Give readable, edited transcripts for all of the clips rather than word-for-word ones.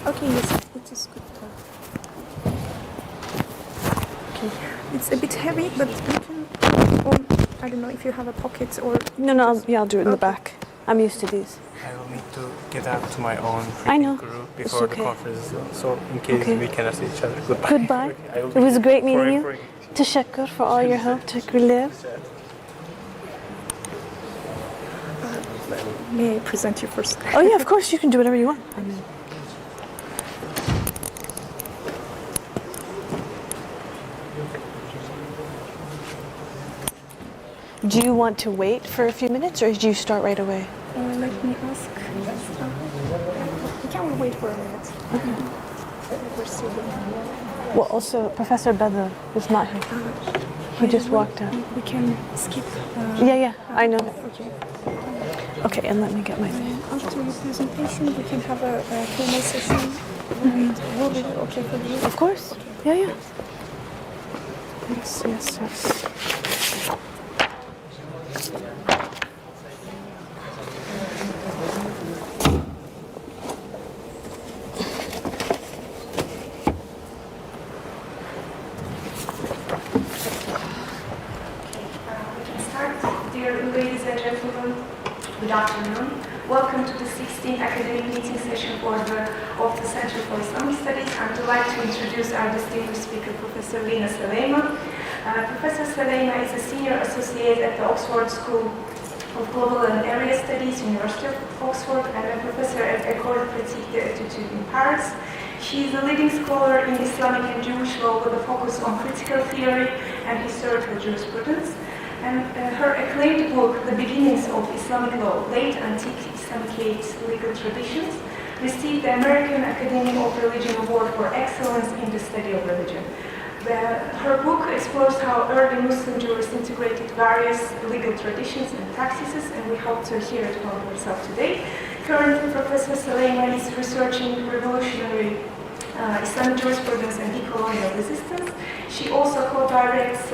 Okay, yes, it is good. Okay, it's a bit heavy, but you can. I don't know if you have a pocket or. No, I'll do it in the back. I'm used to these. I will need to get out to my own I know. group before the conference, so in case we cannot see each other. Goodbye. Goodbye. It was great meeting you. Teşekkür for all your help. Teşekkürler. May I present you first? Oh yeah, of course you can do whatever you want. Do you want to wait for a few minutes, or do you start right away? Let me ask. We can wait for a minute. We're still waiting. Well, also Professor Bedr is not here. He just walked out. We can skip. Yeah, I know. Okay. Okay, and let me get my thing. After your presentation, we can have a Q&A session. Will be okay for you? Of course. Yeah. Yes. Dear ladies and gentlemen, good afternoon. Welcome to the 16th academic meeting session of the Center for Islamic Studies. I would like to introduce our distinguished speaker, Professor Lena Salaymeh'in. Professor Salaymeh'in is a senior associate at the Oxford School of Global and Area Studies, University of Oxford, and a professor at École Pratique d'Études in Paris. She is a leading scholar in Islamic and Jewish law with a focus on critical theory and historical jurisprudence. And her acclaimed book, The Beginnings of Islamic Law, Late Antique Islamicate Legal Traditions, received the American Academy of Religion Award for Excellence in the Study of Religion. Her book explores how early Muslim jurists integrated various legal traditions and practices, and we hope to hear it from herself today. Currently, Professor Salaymeh'in is researching revolutionary Islamic jurisprudence and decolonial resistance. She also co-directs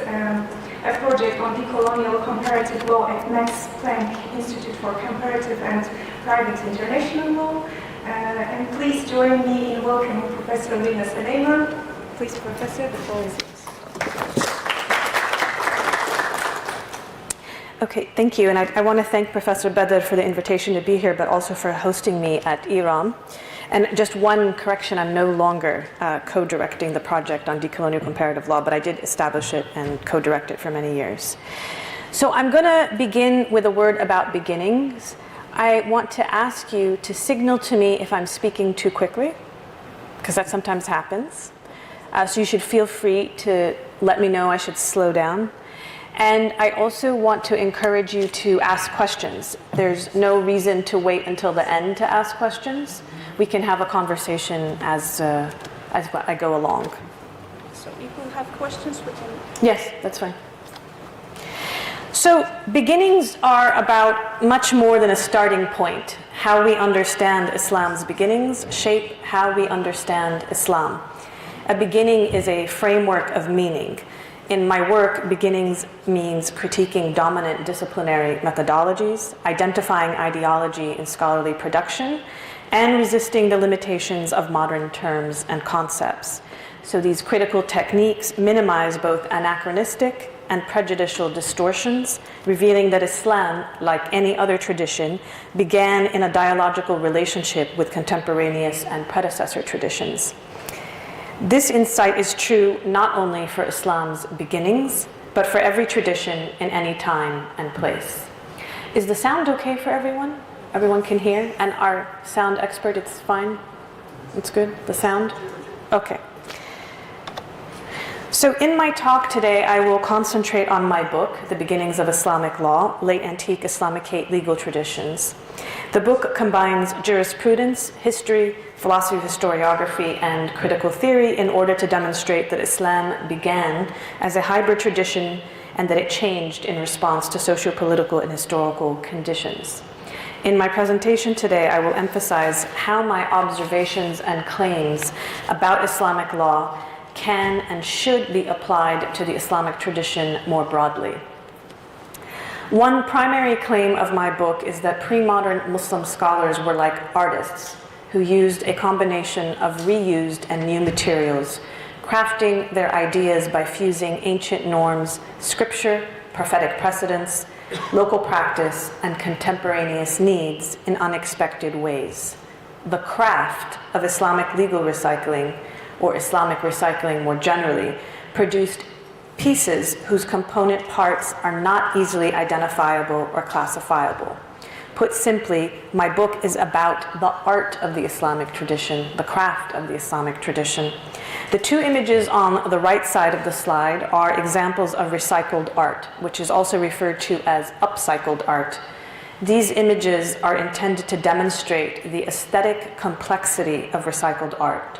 a project on decolonial comparative law at Max Planck Institute for Comparative and Private International Law. And please join me in welcoming Professor Lena Salaymeh'in. Please, Professor, the floor is yours. Okay, thank you. And I want to thank Professor Bedr for the invitation to be here, but also for hosting me at IRAM. And just one correction, I'm no longer co-directing the project on decolonial comparative law, but I did establish it and co-direct it for many years. So I'm going to begin with a word about beginnings. I want to ask you to signal to me if I'm speaking too quickly, because that sometimes happens. So you should feel free to let me know I should slow down. And I also want to encourage you to ask questions. There's no reason to wait until the end to ask questions. We can have a conversation as I go along. So if we have questions, we can... Yes, that's fine. So beginnings are about much more than a starting point. How we understand Islam's beginnings shape how we understand Islam. A beginning is a framework of meaning. In my work, beginnings means critiquing dominant disciplinary methodologies, identifying ideology in scholarly production, and resisting the limitations of modern terms and concepts. So these critical techniques minimize both anachronistic and prejudicial distortions, revealing that Islam, like any other tradition, began in a dialogical relationship with contemporaneous and predecessor traditions. This insight is true not only for Islam's beginnings, but for every tradition in any time and place. Is the sound okay for everyone? Everyone can hear? And our sound expert, it's fine? It's good, the sound? Okay. So in my talk today, I will concentrate on my book, The Beginnings of Islamic Law, Late Antique Islamicate Legal Traditions. The book combines jurisprudence, history, philosophy of historiography, and critical theory in order to demonstrate that Islam began as a hybrid tradition and that it changed in response to socio-political and historical conditions. In my presentation today, I will emphasize how my observations and claims about Islamic law can and should be applied to the Islamic tradition more broadly. One primary claim of my book is that pre-modern Muslim scholars were like artists, who used a combination of reused and new materials, crafting their ideas by fusing ancient norms, scripture, prophetic precedents, local practice, and contemporaneous needs in unexpected ways. The craft of Islamic legal recycling, or Islamic recycling more generally, produced pieces whose component parts are not easily identifiable or classifiable. Put simply, my book is about the art of the Islamic tradition, the craft of the Islamic tradition. The two images on the right side of the slide are examples of recycled art, which is also referred to as upcycled art. These images are intended to demonstrate the aesthetic complexity of recycled art.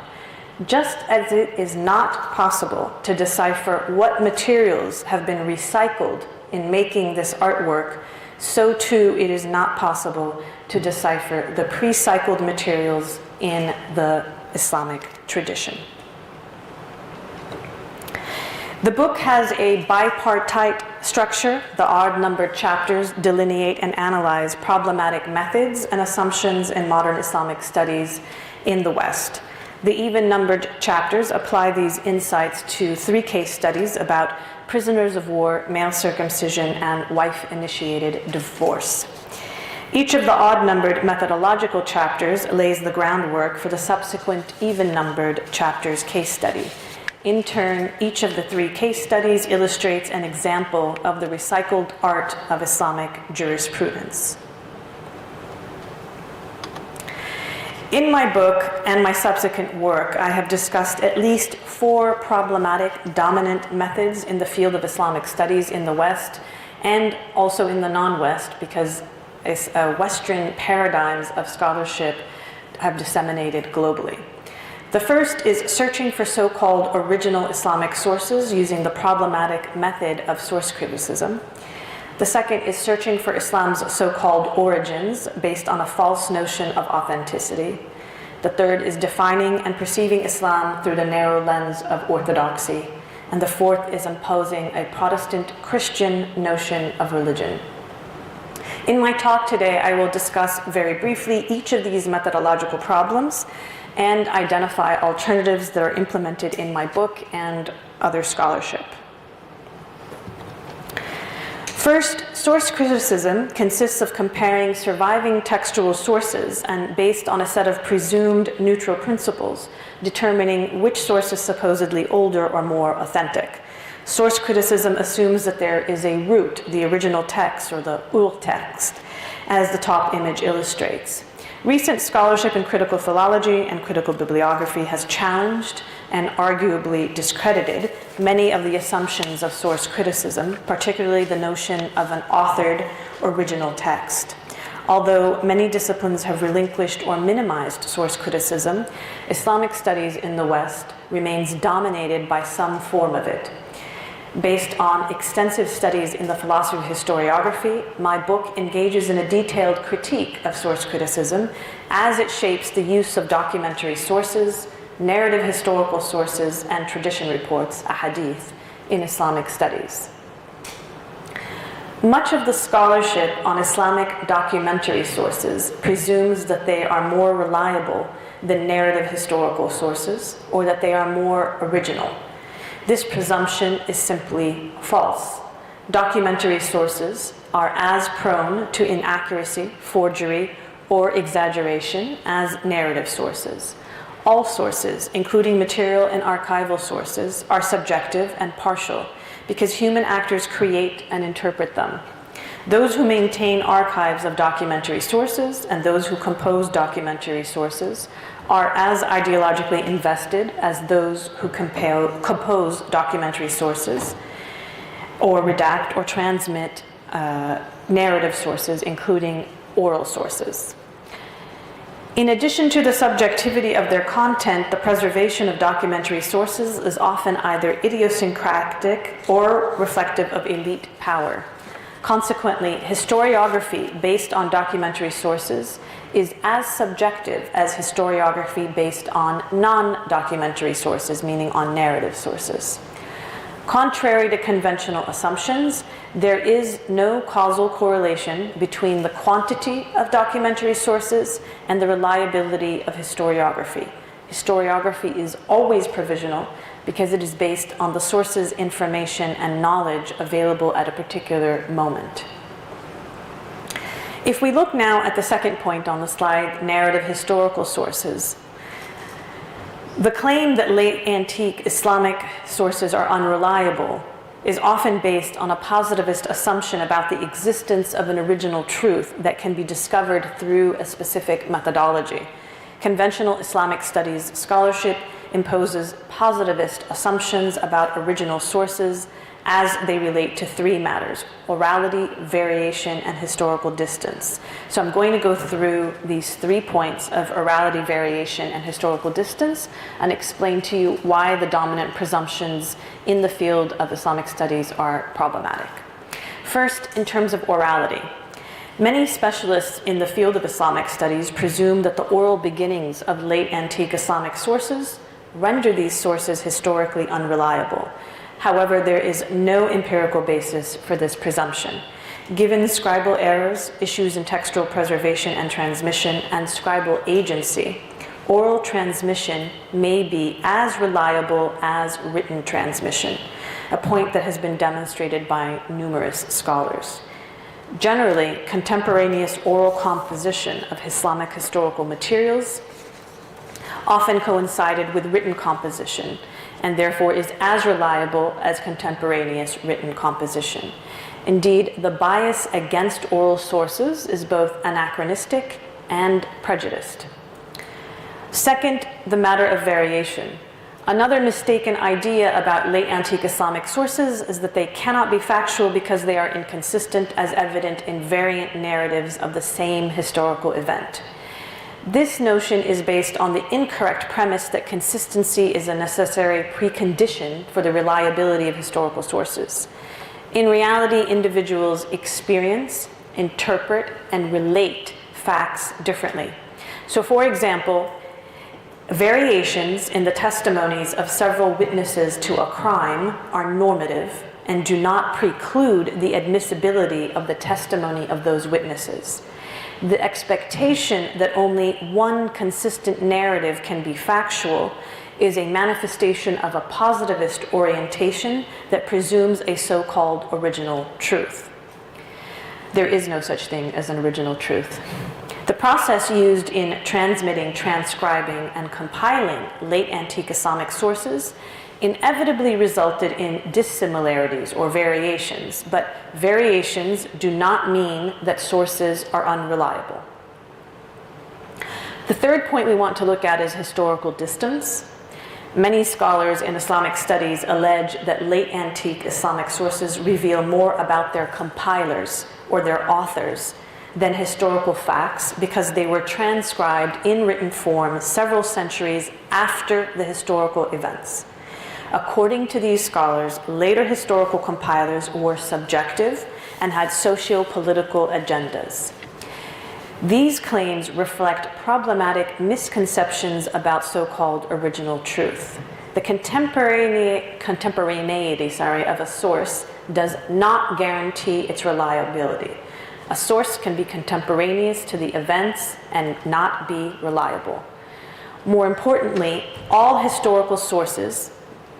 Just as it is not possible to decipher what materials have been recycled in making this artwork, so too it is not possible to decipher the pre-cycled materials in the Islamic tradition. The book has a bipartite structure. The odd-numbered chapters delineate and analyze problematic methods and assumptions in modern Islamic studies in the West. The even-numbered chapters apply these insights to 3 case studies about prisoners of war, male circumcision, and wife-initiated divorce. Each of the odd-numbered methodological chapters lays the groundwork for the subsequent even-numbered chapter's case study. In turn, each of the 3 case studies illustrates an example of the recycled art of Islamic jurisprudence. In my book and my subsequent work, I have discussed at least 4 problematic dominant methods in the field of Islamic studies in the West and also in the non-West, because Western paradigms of scholarship have disseminated globally. The first is searching for so-called original Islamic sources using the problematic method of source criticism. The second is searching for Islam's so-called origins based on a false notion of authenticity. The third is defining and perceiving Islam through the narrow lens of orthodoxy. And the fourth is imposing a Protestant Christian notion of religion. In my talk today, I will discuss very briefly each of these methodological problems and identify alternatives that are implemented in my book and other scholarship. First, source criticism consists of comparing surviving textual sources and, based on a set of presumed neutral principles, determining which source is supposedly older or more authentic. Source criticism assumes that there is a root, the original text or the ur-text, as the top image illustrates. Recent scholarship in critical philology and critical bibliography has challenged and arguably discredited many of the assumptions of source criticism, particularly the notion of an authored original text. Although many disciplines have relinquished or minimized source criticism, Islamic studies in the West remains dominated by some form of it. Based on extensive studies in the philosophy of historiography, my book engages in a detailed critique of source criticism as it shapes the use of documentary sources, narrative historical sources, and tradition reports, ahadith, in Islamic studies. Much of the scholarship on Islamic documentary sources presumes that they are more reliable than narrative historical sources, or that they are more original. This presumption is simply false. Documentary sources are as prone to inaccuracy, forgery, or exaggeration as narrative sources. All sources, including material and archival sources, are subjective and partial because human actors create and interpret them. Those who maintain archives of documentary sources and those who compose documentary sources are as ideologically invested as those who compose documentary sources or redact or transmit narrative sources, including oral sources. In addition to the subjectivity of their content, the preservation of documentary sources is often either idiosyncratic or reflective of elite power. Consequently, historiography based on documentary sources is as subjective as historiography based on non-documentary sources, meaning on narrative sources. Contrary to conventional assumptions, There is no causal correlation between the quantity of documentary sources and the reliability of historiography. Historiography is always provisional because it is based on the source's information and knowledge available at a particular moment. If we look now at the second point on the slide, narrative historical sources, the claim that late antique Islamic sources are unreliable is often based on a positivist assumption about the existence of an original truth that can be discovered through a specific methodology. Conventional Islamic studies scholarship imposes positivist assumptions about original sources as they relate to three matters: orality, variation, and historical distance. So I'm going to go through these 3 points of orality, variation, and historical distance and explain to you why the dominant presumptions in the field of Islamic studies are problematic. First, in terms of orality. Many specialists in the field of Islamic studies presume that the oral beginnings of late antique Islamic sources render these sources historically unreliable. However, there is no empirical basis for this presumption. Given scribal errors, issues in textual preservation and transmission, and scribal agency, oral transmission may be as reliable as written transmission, a point that has been demonstrated by numerous scholars. Generally, contemporaneous oral composition of Islamic historical materials often coincided with written composition, and therefore is as reliable as contemporaneous written composition. Indeed, the bias against oral sources is both anachronistic and prejudiced. Second, the matter of variation. Another mistaken idea about late antique Islamic sources is that they cannot be factual because they are inconsistent, as evident in variant narratives of the same historical event. This notion is based on the incorrect premise that consistency is a necessary precondition for the reliability of historical sources. In reality, individuals experience, interpret, and relate facts differently. So, for example, variations in the testimonies of several witnesses to a crime are normative and do not preclude the admissibility of the testimony of those witnesses. The expectation that only one consistent narrative can be factual is a manifestation of a positivist orientation that presumes a so-called original truth. There is no such thing as an original truth. The process used in transmitting, transcribing, and compiling late antique Islamic sources inevitably resulted in dissimilarities or variations, but variations do not mean that sources are unreliable. The third point we want to look at is historical distance. Many scholars in Islamic studies allege that late antique Islamic sources reveal more about their compilers or their authors than historical facts because they were transcribed in written form several centuries after the historical events. According to these scholars, later historical compilers were subjective and had socio-political agendas. These claims reflect problematic misconceptions about so-called original truth. The contemporaneity of a source does not guarantee its reliability. A source can be contemporaneous to the events and not be reliable. More importantly, all historical sources,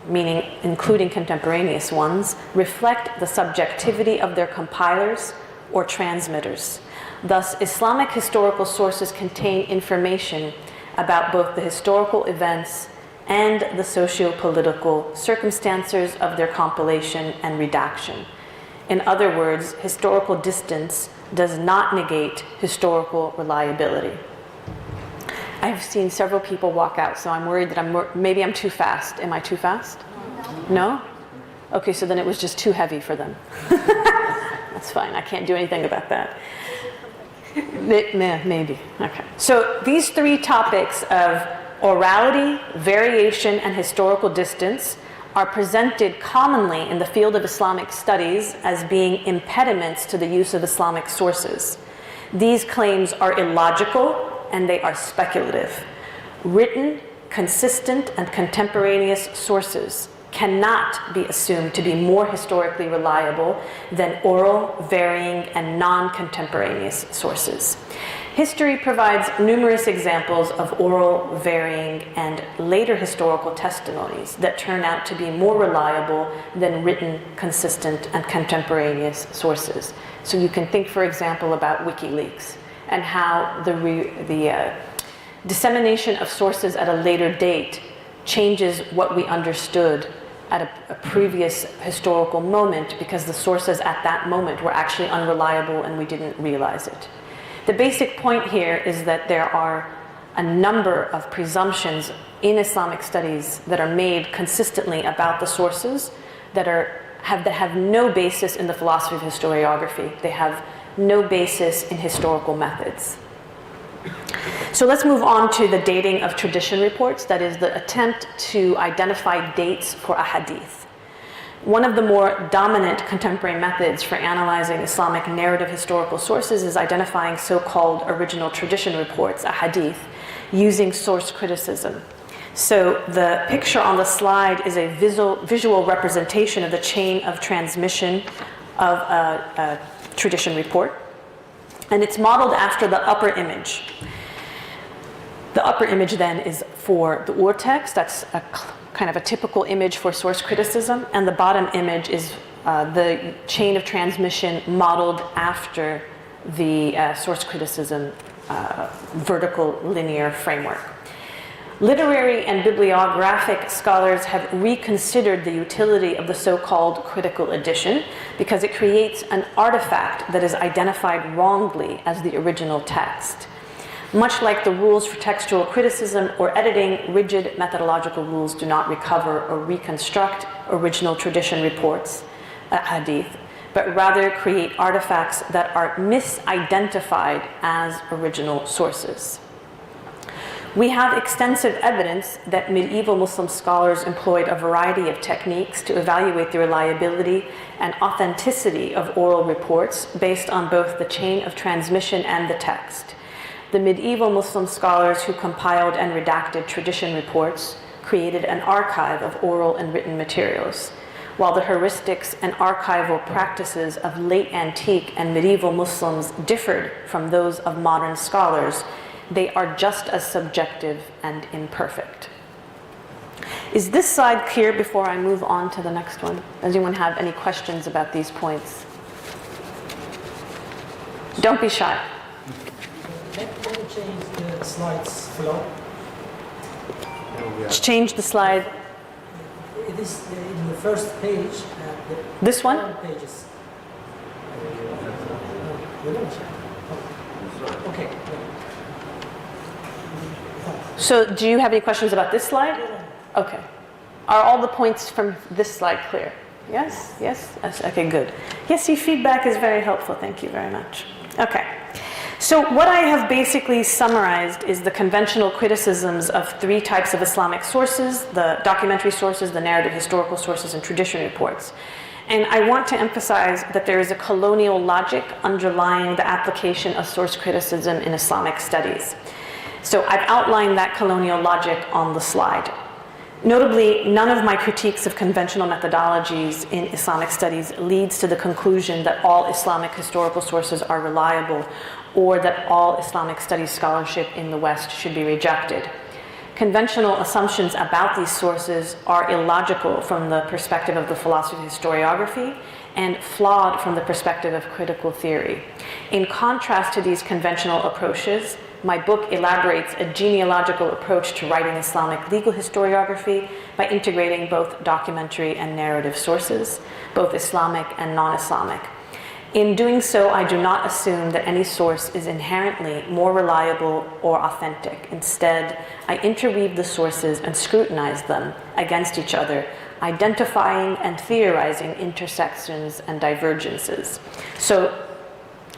meaning including contemporaneous ones, reflect the subjectivity of their compilers or transmitters. Thus, Islamic historical sources contain information about both the historical events and the socio-political circumstances of their compilation and redaction. In other words, historical distance does not negate historical reliability. I've seen several people walk out, so I'm worried that maybe I'm too fast. Am I too fast? No? Okay, so then it was just too heavy for them. That's fine, I can't do anything about that. Maybe, okay. So these three topics of orality, variation, and historical distance are presented commonly in the field of Islamic studies as being impediments to the use of Islamic sources. These claims are illogical and they are speculative. Written, consistent, and contemporaneous sources cannot be assumed to be more historically reliable than oral, varying, and non-contemporaneous sources. History provides numerous examples of oral, varying, and later historical testimonies that turn out to be more reliable than written, consistent, and contemporaneous sources. So you can think, for example, about WikiLeaks and how the dissemination of sources at a later date changes what we understood at a previous historical moment, because the sources at that moment were actually unreliable and we didn't realize it. The basic point here is that there are a number of presumptions in Islamic studies that are made consistently about the sources that have no basis in the philosophy of historiography. They have no basis in historical methods. So let's move on to the dating of tradition reports, that is the attempt to identify dates for a hadith. One of the more dominant contemporary methods for analyzing Islamic narrative historical sources is identifying so-called original tradition reports, a hadith, using source criticism. So the picture on the slide is a visual representation of the chain of transmission of a tradition report, and it's modeled after the upper image. The upper image then is for the ur-text, that's a kind of a typical image for source criticism, and the bottom image is the chain of transmission modeled after the source criticism vertical linear framework. Literary and bibliographic scholars have reconsidered the utility of the so-called critical edition because it creates an artifact that is identified wrongly as the original text. Much like the rules for textual criticism or editing, rigid methodological rules do not recover or reconstruct original tradition reports, hadith, but rather create artifacts that are misidentified as original sources. We have extensive evidence that medieval Muslim scholars employed a variety of techniques to evaluate the reliability and authenticity of oral reports based on both the chain of transmission and the text. The medieval Muslim scholars who compiled and redacted tradition reports created an archive of oral and written materials, while the heuristics and archival practices of late antique and medieval Muslims differed from those of modern scholars. They are just as subjective and imperfect. Is this slide clear before I move on to the next one? Does anyone have any questions about these points? Don't be shy. Can you change the slides flow? Change the slide. It is in the first page. This one? Pages. Okay. So do you have any questions about this slide? Okay. Are all the points from this slide clear? Yes? Yes? Okay, good. Yes, your feedback is very helpful. Thank you very much. Okay. So what I have basically summarized is the conventional criticisms of three types of Islamic sources: the documentary sources, the narrative historical sources, and tradition reports. And I want to emphasize that there is a colonial logic underlying the application of source criticism in Islamic studies. So I've outlined that colonial logic on the slide. Notably, none of my critiques of conventional methodologies in Islamic studies leads to the conclusion that all Islamic historical sources are reliable or that all Islamic studies scholarship in the West should be rejected. Conventional assumptions about these sources are illogical from the perspective of the philosophy of historiography and flawed from the perspective of critical theory. In contrast to these conventional approaches, my book elaborates a genealogical approach to writing Islamic legal historiography by integrating both documentary and narrative sources, both Islamic and non-Islamic. In doing so, I do not assume that any source is inherently more reliable or authentic. Instead, I interweave the sources and scrutinize them against each other, identifying and theorizing intersections and divergences. So,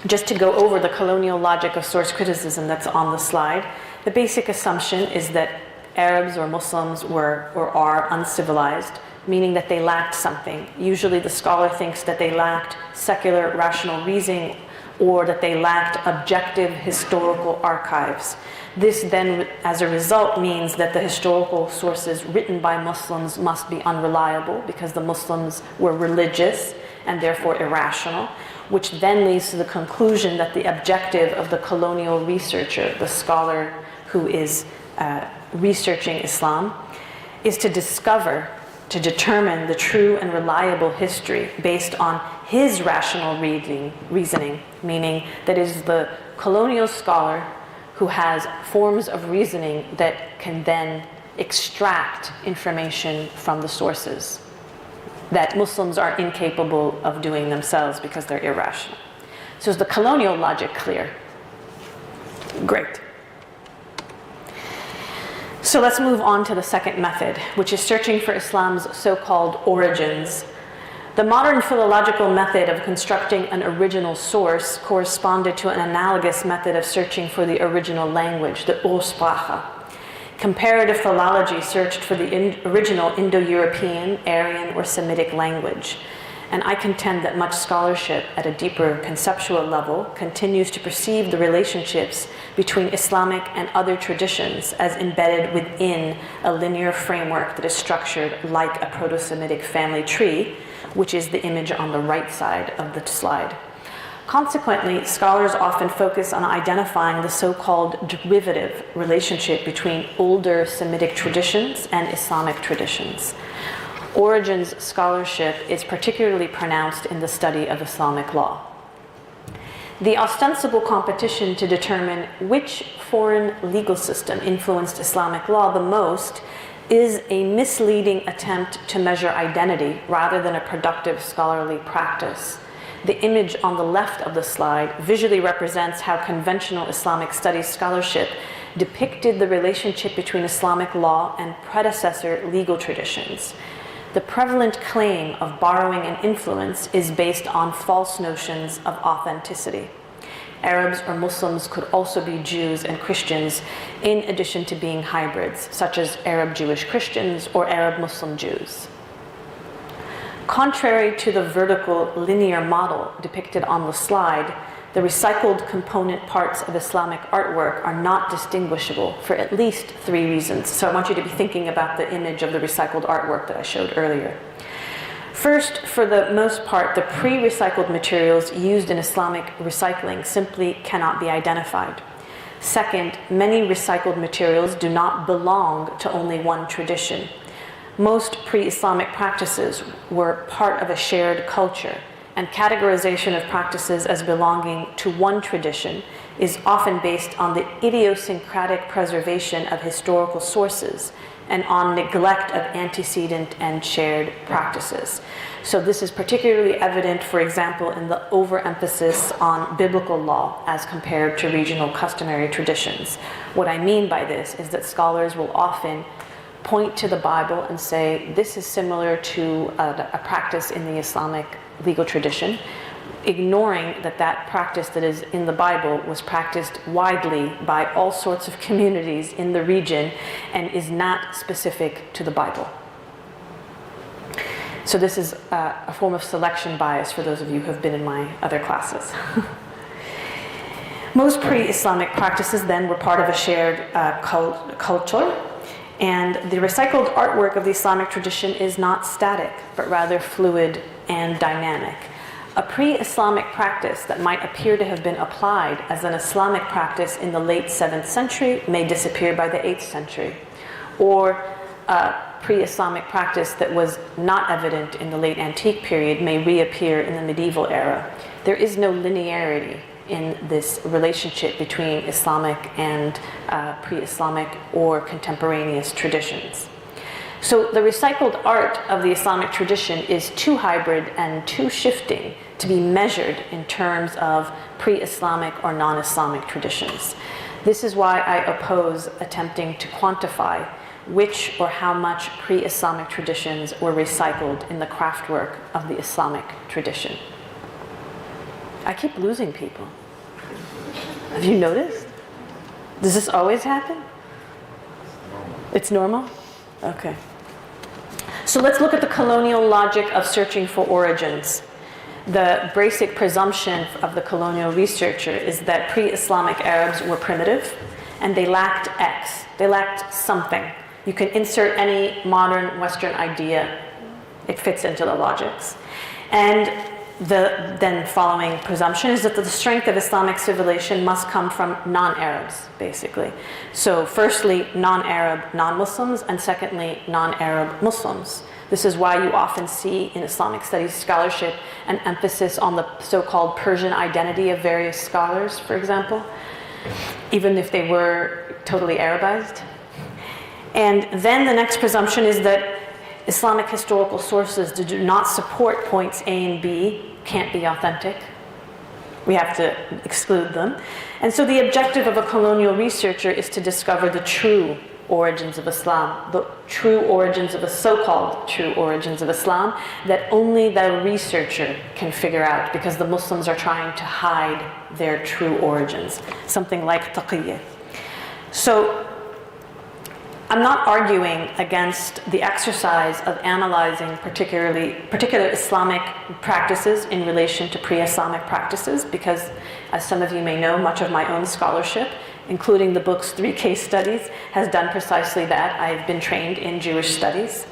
just to go over the colonial logic of source criticism that's on the slide, the basic assumption is that Arabs or Muslims were or are uncivilized, meaning that they lacked something. Usually the scholar thinks that they lacked secular rational reasoning or that they lacked objective historical archives. This then, as a result, means that the historical sources written by Muslims must be unreliable because the Muslims were religious and therefore irrational, which then leads to the conclusion that the objective of the colonial researcher, the scholar who is researching Islam, is to discover, to determine the true and reliable history based on his rational reasoning, meaning that it is the colonial scholar who has forms of reasoning that can then extract information from the sources that Muslims are incapable of doing themselves because they're irrational. So is the colonial logic clear? Great. So let's move on to the second method, which is searching for Islam's so-called origins. The modern philological method of constructing an original source corresponded to an analogous method of searching for the original language, the Ursprache. Comparative philology searched for the original Indo-European, Aryan, or Semitic language. And I contend that much scholarship at a deeper conceptual level continues to perceive the relationships between Islamic and other traditions as embedded within a linear framework that is structured like a Proto-Semitic family tree, which is the image on the right side of the slide. Consequently, scholars often focus on identifying the so-called derivative relationship between older Semitic traditions and Islamic traditions. Origins scholarship is particularly pronounced in the study of Islamic law. The ostensible competition to determine which foreign legal system influenced Islamic law the most is a misleading attempt to measure identity rather than a productive scholarly practice. The image on the left of the slide visually represents how conventional Islamic studies scholarship depicted the relationship between Islamic law and predecessor legal traditions. The prevalent claim of borrowing and influence is based on false notions of authenticity. Arabs or Muslims could also be Jews and Christians in addition to being hybrids, such as Arab Jewish Christians or Arab Muslim Jews. Contrary to the vertical linear model depicted on the slide, the recycled component parts of Islamic artwork are not distinguishable for at least 3 reasons. So I want you to be thinking about the image of the recycled artwork that I showed earlier. First, for the most part, the pre-recycled materials used in Islamic recycling simply cannot be identified. Second, many recycled materials do not belong to only one tradition. Most pre-Islamic practices were part of a shared culture, and categorization of practices as belonging to one tradition is often based on the idiosyncratic preservation of historical sources and on neglect of antecedent and shared practices. So this is particularly evident, for example, in the overemphasis on biblical law as compared to regional customary traditions. What I mean by this is that scholars will often point to the Bible and say, this is similar to a practice in the Islamic legal tradition, ignoring that that practice that is in the Bible was practiced widely by all sorts of communities in the region and is not specific to the Bible. So this is a form of selection bias for those of you who have been in my other classes. Most pre-Islamic practices then were part of a shared culture. And the recycled artwork of the Islamic tradition is not static, but rather fluid and dynamic. A pre-Islamic practice that might appear to have been applied as an Islamic practice in the late 7th century may disappear by the 8th century. Or a pre-Islamic practice that was not evident in the late antique period may reappear in the medieval era. There is no linearity in this relationship between Islamic and pre-Islamic or contemporaneous traditions. So the recycled art of the Islamic tradition is too hybrid and too shifting to be measured in terms of pre-Islamic or non-Islamic traditions. This is why I oppose attempting to quantify which or how much pre-Islamic traditions were recycled in the craftwork of the Islamic tradition. I keep losing people. Have you noticed? Does this always happen? It's normal? Okay. So let's look at the colonial logic of searching for origins. The basic presumption of the colonial researcher is that pre-Islamic Arabs were primitive and they lacked X. They lacked something. You can insert any modern Western idea, it fits into the logics. And the then following presumption is that the strength of Islamic civilization must come from non-Arabs, basically. So firstly, non-Arab non-Muslims, and secondly, non-Arab Muslims. This is why you often see in Islamic studies scholarship an emphasis on the so-called Persian identity of various scholars, for example, even if they were totally Arabized. And then the next presumption is that Islamic historical sources do not support points A and B, can't be authentic. We have to exclude them. And so the objective of a colonial researcher is to discover the true origins of Islam, the true origins of the so-called true origins of Islam that only the researcher can figure out because the Muslims are trying to hide their true origins, something like taqiyya. So I'm not arguing against the exercise of analyzing particular Islamic practices in relation to pre-Islamic practices because, as some of you may know, much of my own scholarship, including the book's 3 case studies, has done precisely that. I've been trained in Jewish studies.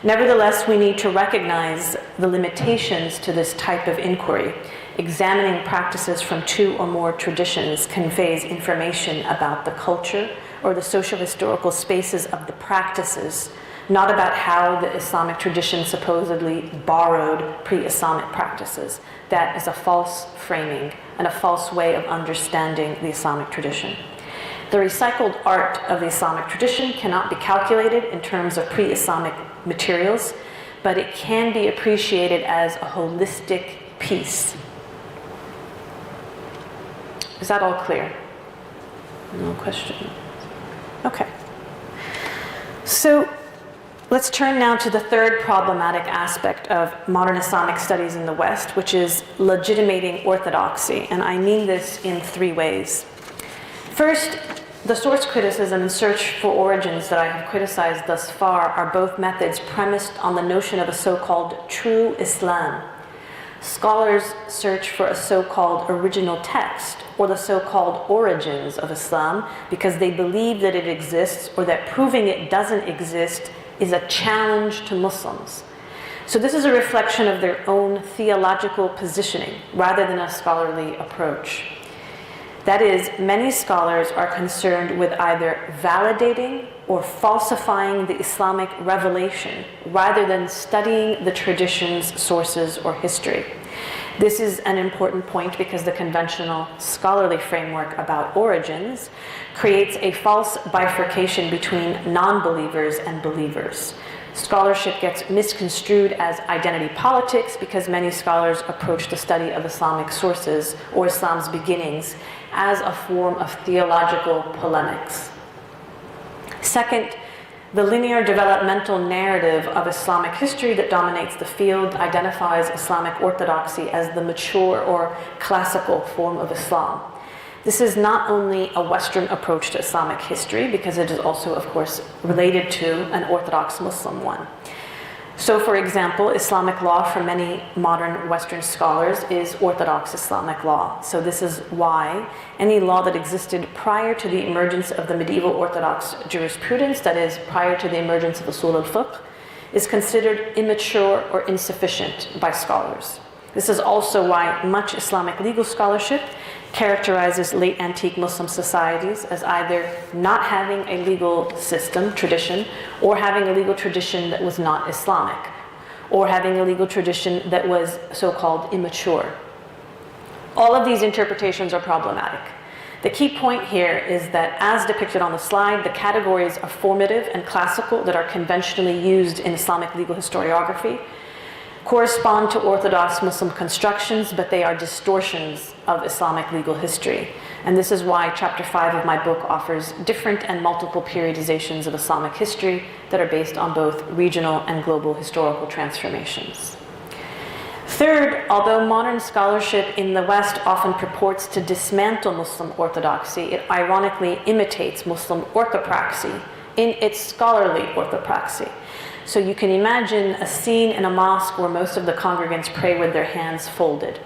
Nevertheless, we need to recognize the limitations to this type of inquiry. Examining practices from 2 or more traditions conveys information about the culture or the socio-historical spaces of the practices, not about how the Islamic tradition supposedly borrowed pre-Islamic practices. That is a false framing and a false way of understanding the Islamic tradition. The recycled art of the Islamic tradition cannot be calculated in terms of pre-Islamic materials, but it can be appreciated as a holistic piece. Is that all clear? No question. Okay. So let's turn now to the third problematic aspect of modern Islamic studies in the West, which is legitimating orthodoxy. And I mean this in 3 ways. First, the source criticism and search for origins that I have criticized thus far are both methods premised on the notion of a so-called true Islam. Scholars search for a so-called original text or the so-called origins of Islam because they believe that it exists or that proving it doesn't exist is a challenge to Muslims. So this is a reflection of their own theological positioning rather than a scholarly approach. That is, many scholars are concerned with either validating or falsifying the Islamic revelation rather than studying the tradition's sources or history. This is an important point because the conventional scholarly framework about origins creates a false bifurcation between non-believers and believers. Scholarship gets misconstrued as identity politics because many scholars approach the study of Islamic sources or Islam's beginnings as a form of theological polemics. Second, the linear developmental narrative of Islamic history that dominates the field identifies Islamic orthodoxy as the mature or classical form of Islam. This is not only a Western approach to Islamic history, because it is also, of course, related to an Orthodox Muslim one. So, for example, Islamic law for many modern Western scholars is Orthodox Islamic law. So this is why any law that existed prior to the emergence of the medieval Orthodox jurisprudence, that is, prior to the emergence of usul al-fiqh, is considered immature or insufficient by scholars. This is also why much Islamic legal scholarship characterizes late antique Muslim societies as either not having a legal system, tradition, or having a legal tradition that was not Islamic, or having a legal tradition that was so-called immature. All of these interpretations are problematic. The key point here is that, as depicted on the slide, the categories of formative and classical that are conventionally used in Islamic legal historiography correspond to Orthodox Muslim constructions, but they are distortions of Islamic legal history. And this is why Chapter 5 of my book offers different and multiple periodizations of Islamic history that are based on both regional and global historical transformations. Third, although modern scholarship in the West often purports to dismantle Muslim orthodoxy, it ironically imitates Muslim orthopraxy in its scholarly orthopraxy. So you can imagine a scene in a mosque where most of the congregants pray with their hands folded.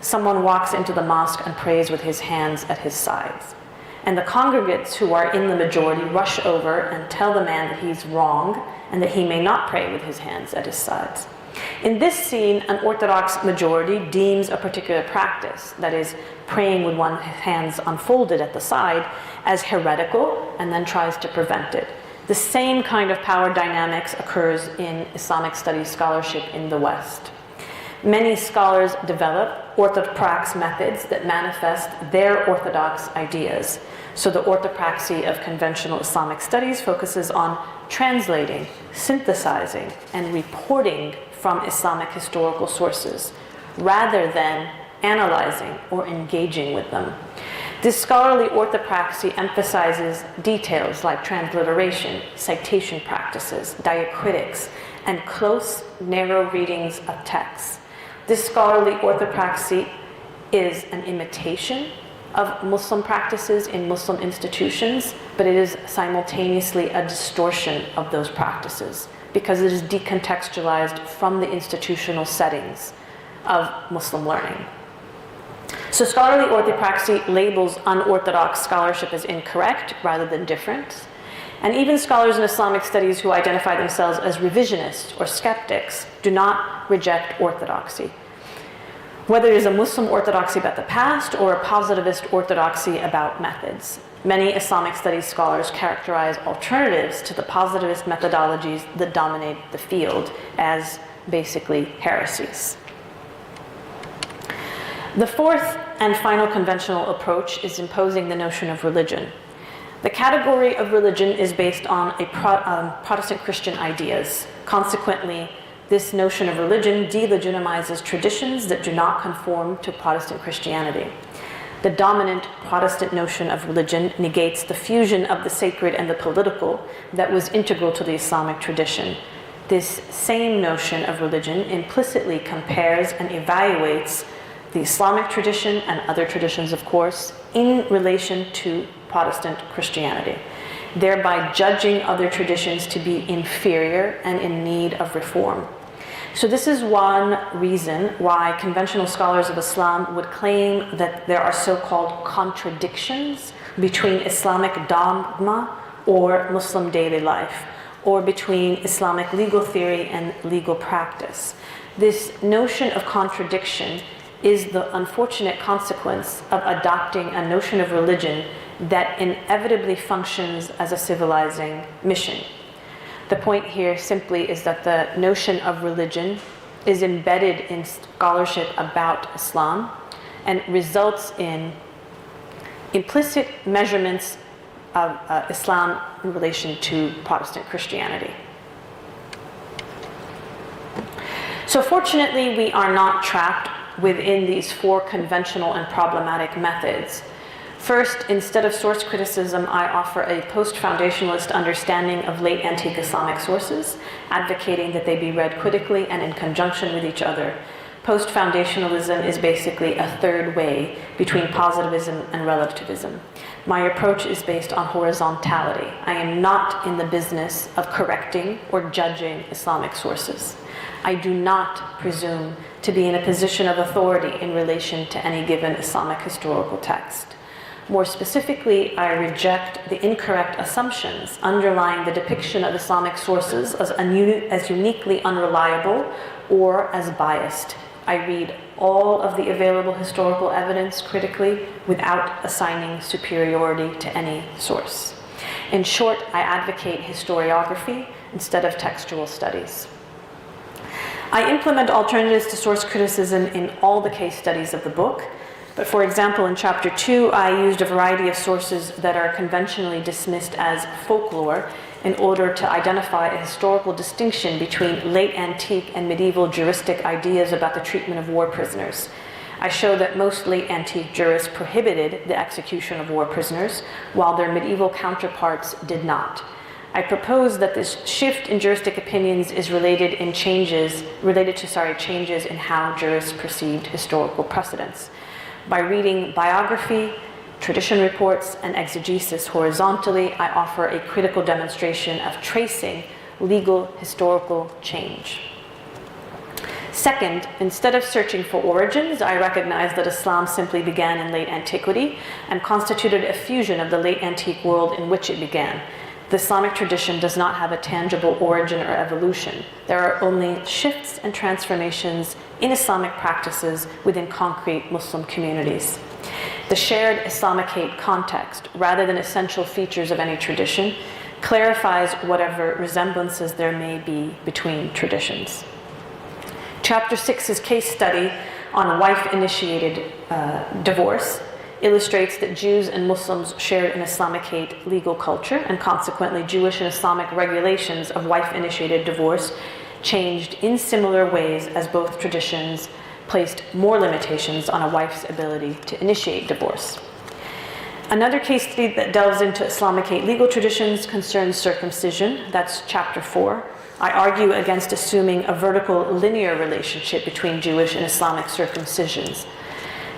Someone walks into the mosque and prays with his hands at his sides. And the congregants who are in the majority rush over and tell the man that he's wrong and that he may not pray with his hands at his sides. In this scene, an Orthodox majority deems a particular practice, that is, praying with one's hands unfolded at the side, as heretical and then tries to prevent it. The same kind of power dynamics occurs in Islamic studies scholarship in the West. Many scholars develop orthoprax methods that manifest their orthodox ideas. So the orthopraxy of conventional Islamic studies focuses on translating, synthesizing, and reporting from Islamic historical sources, rather than analyzing or engaging with them. This scholarly orthopraxy emphasizes details like transliteration, citation practices, diacritics, and close, narrow readings of texts. This scholarly orthopraxy is an imitation of Muslim practices in Muslim institutions, but it is simultaneously a distortion of those practices because it is decontextualized from the institutional settings of Muslim learning. So scholarly orthopraxy labels unorthodox scholarship as incorrect rather than different. And even scholars in Islamic studies who identify themselves as revisionists or skeptics do not reject orthodoxy. Whether it is a Muslim orthodoxy about the past or a positivist orthodoxy about methods. Many Islamic studies scholars characterize alternatives to the positivist methodologies that dominate the field as basically heresies. The fourth and final conventional approach is imposing the notion of religion. The category of religion is based on Protestant Christian ideas. Consequently, this notion of religion delegitimizes traditions that do not conform to Protestant Christianity. The dominant Protestant notion of religion negates the fusion of the sacred and the political that was integral to the Islamic tradition. This same notion of religion implicitly compares and evaluates the Islamic tradition and other traditions, of course, in relation to Protestant Christianity, thereby judging other traditions to be inferior and in need of reform. So this is one reason why conventional scholars of Islam would claim that there are so-called contradictions between Islamic dogma or Muslim daily life, or between Islamic legal theory and legal practice. This notion of contradiction is the unfortunate consequence of adopting a notion of religion that inevitably functions as a civilizing mission. The point here simply is that the notion of religion is embedded in scholarship about Islam and results in implicit measurements of Islam in relation to Protestant Christianity. So fortunately, we are not trapped within these four conventional and problematic methods. First, instead of source criticism, I offer a post-foundationalist understanding of late antique Islamic sources, advocating that they be read critically and in conjunction with each other. Post-foundationalism is basically a third way between positivism and relativism. My approach is based on horizontality. I am not in the business of correcting or judging Islamic sources. I do not presume to be in a position of authority in relation to any given Islamic historical text. More specifically, I reject the incorrect assumptions underlying the depiction of Islamic sources as uniquely unreliable or as biased. I read all of the available historical evidence critically without assigning superiority to any source. In short, I advocate historiography instead of textual studies. I implement alternatives to source criticism in all the case studies of the book. But for example, in chapter 2, I used a variety of sources that are conventionally dismissed as folklore in order to identify a historical distinction between late antique and medieval juristic ideas about the treatment of war prisoners. I show that most late antique jurists prohibited the execution of war prisoners, while their medieval counterparts did not. I propose that this shift in juristic opinions is related to changes in how jurists perceived historical precedents. By reading biography, tradition reports and exegesis horizontally, I offer a critical demonstration of tracing legal historical change. Second, instead of searching for origins, I recognize that Islam simply began in late antiquity and constituted a fusion of the late antique world in which it began. The Islamic tradition does not have a tangible origin or evolution. There are only shifts and transformations in Islamic practices within concrete Muslim communities. The shared Islamicate context, rather than essential features of any tradition, clarifies whatever resemblances there may be between traditions. Chapter 6's case study on wife-initiated divorce illustrates that Jews and Muslims shared an Islamicate legal culture, and consequently Jewish and Islamic regulations of wife-initiated divorce changed in similar ways as both traditions placed more limitations on a wife's ability to initiate divorce. Another case study that delves into Islamicate legal traditions concerns circumcision. That's chapter 4. I argue against assuming a vertical linear relationship between Jewish and Islamic circumcisions.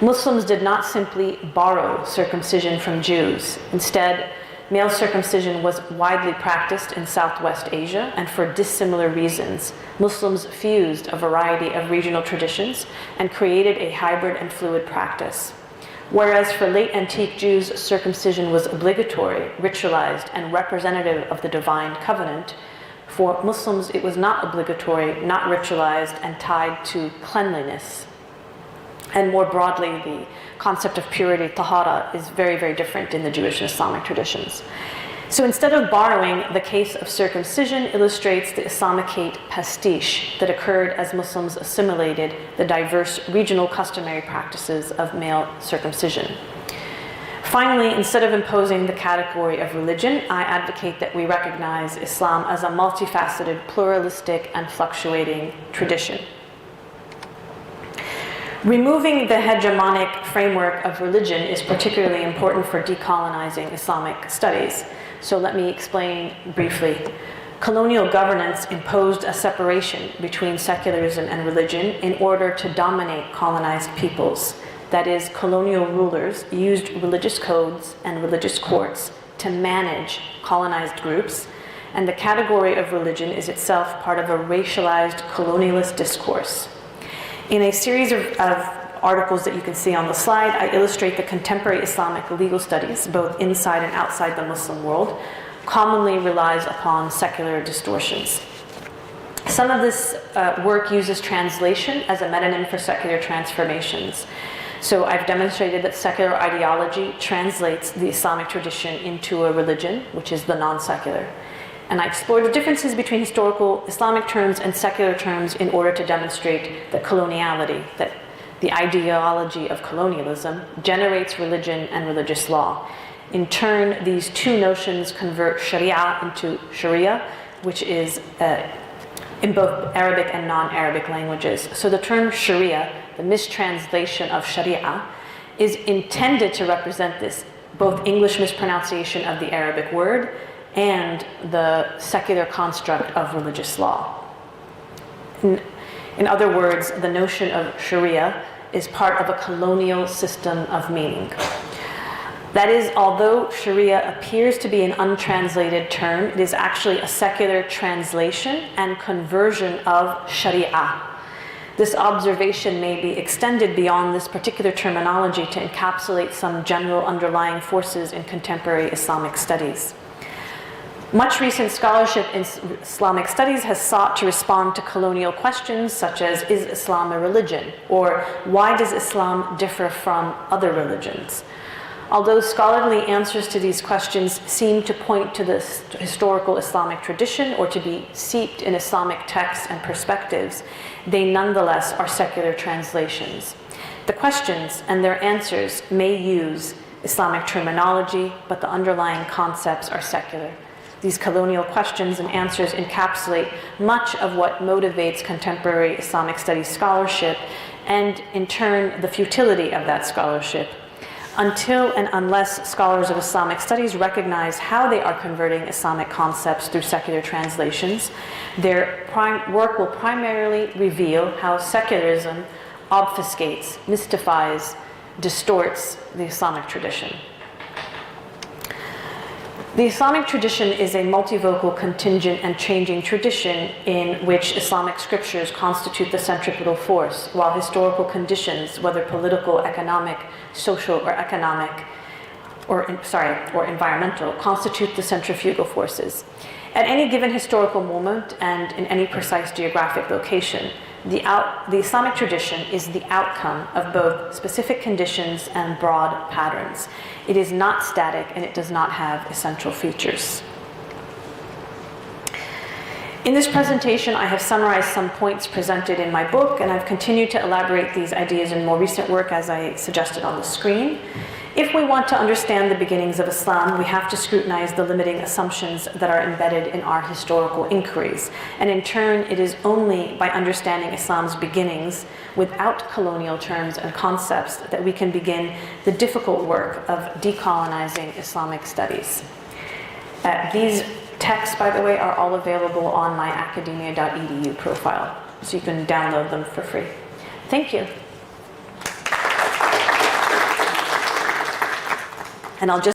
Muslims did not simply borrow circumcision from Jews. Instead, male circumcision was widely practiced in Southwest Asia, and for dissimilar reasons, Muslims fused a variety of regional traditions and created a hybrid and fluid practice. Whereas for late antique Jews, circumcision was obligatory, ritualized, and representative of the divine covenant, for Muslims it was not obligatory, not ritualized, and tied to cleanliness. And more broadly, the concept of purity, tahara, is very, very different in the Jewish and Islamic traditions. So instead of borrowing, the case of circumcision illustrates the Islamicate pastiche that occurred as Muslims assimilated the diverse regional customary practices of male circumcision. Finally, instead of imposing the category of religion, I advocate that we recognize Islam as a multifaceted, pluralistic, and fluctuating tradition. Removing the hegemonic framework of religion is particularly important for decolonizing Islamic studies. So let me explain briefly. Colonial governance imposed a separation between secularism and religion in order to dominate colonized peoples. That is, colonial rulers used religious codes and religious courts to manage colonized groups, and the category of religion is itself part of a racialized colonialist discourse. In a series of articles that you can see on the slide, I illustrate the contemporary Islamic legal studies, both inside and outside the Muslim world, commonly relies upon secular distortions. Some of this work uses translation as a metonym for secular transformations. So I've demonstrated that secular ideology translates the Islamic tradition into a religion, which is the non-secular. And I explored the differences between historical Islamic terms and secular terms in order to demonstrate that coloniality, that the ideology of colonialism, generates religion and religious law. In turn, these two notions convert Sharia into Sharia, which is in both Arabic and non-Arabic languages. So the term Sharia, the mistranslation of Sharia, is intended to represent this both English mispronunciation of the Arabic word and the secular construct of religious law. In other words, the notion of Sharia is part of a colonial system of meaning. That is, although Sharia appears to be an untranslated term, it is actually a secular translation and conversion of Sharia. This observation may be extended beyond this particular terminology to encapsulate some general underlying forces in contemporary Islamic studies. Much recent scholarship in Islamic studies has sought to respond to colonial questions such as, is Islam a religion? Or why does Islam differ from other religions? Although scholarly answers to these questions seem to point to the historical Islamic tradition or to be seeped in Islamic texts and perspectives, they nonetheless are secular translations. The questions and their answers may use Islamic terminology, but the underlying concepts are secular. These colonial questions and answers encapsulate much of what motivates contemporary Islamic studies scholarship, and in turn, the futility of that scholarship. Until and unless scholars of Islamic studies recognize how they are converting Islamic concepts through secular translations, their work will primarily reveal how secularism obfuscates, mystifies, distorts the Islamic tradition. The Islamic tradition is a multivocal, contingent, and changing tradition in which Islamic scriptures constitute the centripetal force, while historical conditions, whether political, economic, social, or environmental, constitute the centrifugal forces. At any given historical moment and in any precise geographic location, the Islamic tradition is the outcome of both specific conditions and broad patterns. It is not static and it does not have essential features. In this presentation, I have summarized some points presented in my book, and I've continued to elaborate these ideas in more recent work as I suggested on the screen. If we want to understand the beginnings of Islam, we have to scrutinize the limiting assumptions that are embedded in our historical inquiries. And in turn, it is only by understanding Islam's beginnings without colonial terms and concepts that we can begin the difficult work of decolonizing Islamic studies. These texts, by the way, are all available on my academia.edu profile, so you can download them for free. Thank you. And I'll just